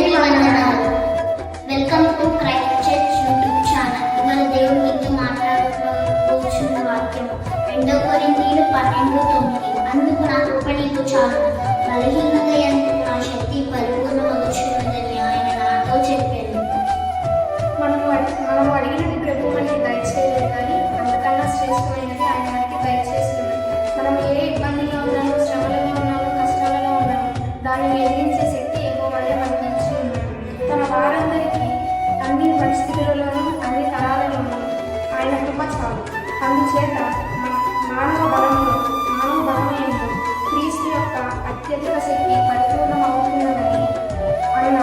అందరికీ వందనాలు. Welcome to Christ church YouTube channel. ఇవాళ దేవుడు మీతో మాట్లాడుతున్న వాక్యం 2 కొరింథీయులు 12:9. అందుకు నా కృప నీకు చాలు, బలహీనత యందు నా శక్తి పరిపూర్ణమగుచున్నదని ఆయన నాతో చెప్పాడు. మనం అడిగినది ప్రభు మనకి దయచేయలేదు, కానీ అంతకన్నా శ్రేష్టమైనది ఆయన మనకి దయచేస్తుంది. మనం ఏ ఇబ్బందిలో ఉన్నామో, శ్రమలలో ఉన్నామో, కష్టాలలో ఉన్నామో, దాన్ని ఎదిరించే శక్తి యెహోవాయే మనకి ఇచ్చి ఉన్నాడు. తన వారందరికీ అన్ని పరిస్థితులలోనూ అన్ని తరాలలోనూ ఆయన కృప చాలు. అందుచేత మానవ బలమైంది క్రీస్తు యొక్క అత్యధిక శక్తి పరిపూర్ణమవుతున్నదని ఆయన